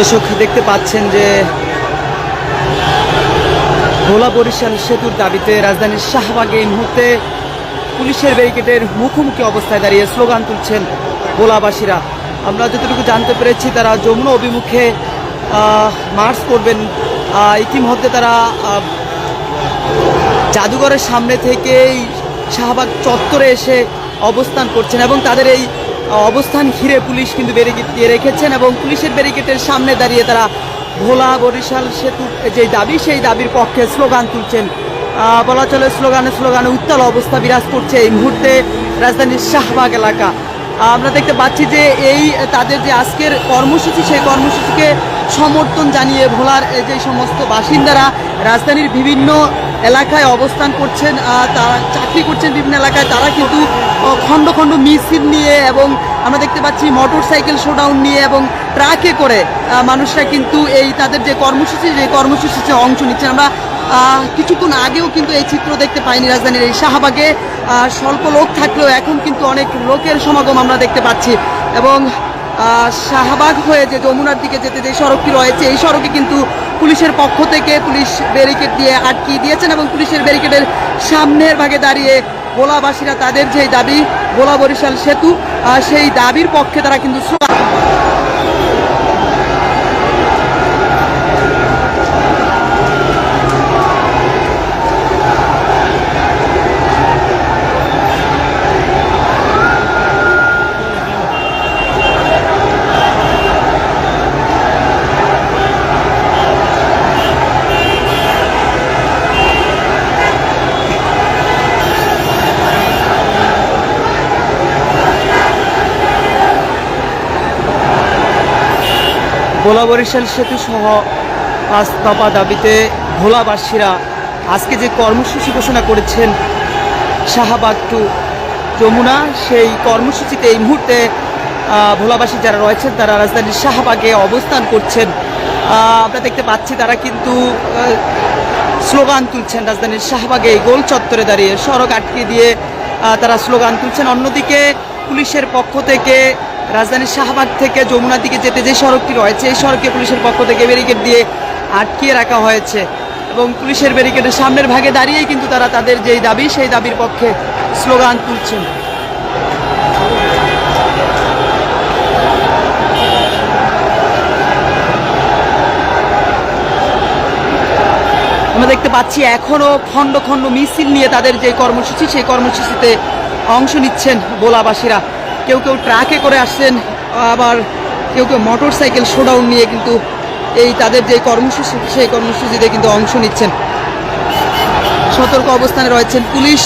দর্শক দেখতে পাচ্ছেন যে ভোলা বরিশাল সেতুর দাবিতে রাজধানীর শাহবাগে এই মুহূর্তে পুলিশের ব্যারিকেডের মুখোমুখি অবস্থায় দাঁড়িয়ে স্লোগান তুলছেন ভোলাবাসীরা। আমরা যতটুকু জানতে পেরেছি তারা যমুনা অভিমুখে মার্চ করবেন। ইতিমধ্যে তারা জাদুঘরের সামনে থেকেই শাহবাগ চত্বরে এসে অবস্থান করছেন এবং তাদের এই অবস্থান ঘিরে পুলিশ কিন্তু ব্যারিকেড দিয়ে রেখেছেন এবং পুলিশের ব্যারিকেডের সামনে দাঁড়িয়ে তারা ভোলা বরিশাল সেতুর যে দাবি সেই দাবির পক্ষে স্লোগান তুলছেন। বলা চলে স্লোগানে উত্তাল অবস্থা বিরাজ করছে এই মুহূর্তে রাজধানীর শাহবাগ এলাকা। আমরা দেখতে পাচ্ছি যে এই তাদের যে আজকের কর্মসূচি সেই কর্মসূচিকে সমর্থন জানিয়ে ভোলার যে সমস্ত বাসিন্দারা রাজধানীর বিভিন্ন এলাকায় অবস্থান করছেন, তারা চাকরি করছেন বিভিন্ন এলাকায়, তারা কিন্তু খণ্ড খণ্ড মিছিল নিয়ে এবং আমরা দেখতে পাচ্ছি মোটর সাইকেল শোডাউন নিয়ে এবং ট্রাকে করে মানুষরা কিন্তু এই তাদের যে কর্মসূচিতে অংশ নিচ্ছেন। আমরা কিছুক্ষণ আগেও কিন্তু এই চিত্র দেখতে পাইনি রাজধানীর এই শাহবাগে। স্বল্প লোক থাকলেও এখন কিন্তু অনেক লোকের সমাগম আমরা দেখতে পাচ্ছি এবং শাহবাগ হয়ে যে যমুনার দিকে যেতে যে সড়কটি রয়েছে এই সড়কে কিন্তু পুলিশের পক্ষ থেকে পুলিশ ব্যারিকেড দিয়ে আটকিয়ে দিয়েছেন এবং পুলিশের ব্যারিকেডের সামনের ভাগে দাঁড়িয়ে ভোলাবাসীরা তাদের যে দাবি ভোলা বরিশাল সেতু সেই দাবির পক্ষে তারা কিন্তু ভোলা বরিশাল সেতু সহ 5 দফা দাবিতে ভোলাবাসীরা আজকে যে কর্মসূচি ঘোষণা করেছেন শাহবাগ টু যমুনা, সেই কর্মসূচিতে এই মুহূর্তে ভোলাবাসী যারা রয়েছেন তারা রাজধানীর শাহবাগে অবস্থান করছেন। আমরা দেখতে পাচ্ছি তারা কিন্তু স্লোগান তুলছেন রাজধানীর শাহবাগে এই গোল চত্বরে দাঁড়িয়ে সড়ক আটকে দিয়ে তারা স্লোগান তুলছেন। অন্যদিকে পুলিশের পক্ষ থেকে রাজধানীর শাহবাগ থেকে যমুনার দিকে যেতে যে সড়কটি রয়েছে এই সড়কে পুলিশের পক্ষ থেকে ব্যারিকেড দিয়ে আটকিয়ে রাখা হয়েছে এবং পুলিশের ব্যারিকেডের সামনের ভাগে দাঁড়িয়েই কিন্তু তারা তাদের যেই দাবি সেই দাবির পক্ষে স্লোগান তুলছেন। আমরা দেখতে পাচ্ছি এখনো খণ্ড খণ্ড মিছিল নিয়ে তাদের যে কর্মসূচি সেই কর্মসূচিতে অংশ নিচ্ছেন ভোলাবাসীরা। কেউ কেউ ট্রাকে করে আসছেন, আবার কেউ কেউ মোটর সাইকেল শোডাউন নিয়ে কিন্তু এই তাদের যে কর্মসূচি সেই কর্মসূচিতে কিন্তু অংশ নিচ্ছেন। সতর্ক অবস্থানে রয়েছেন পুলিশ।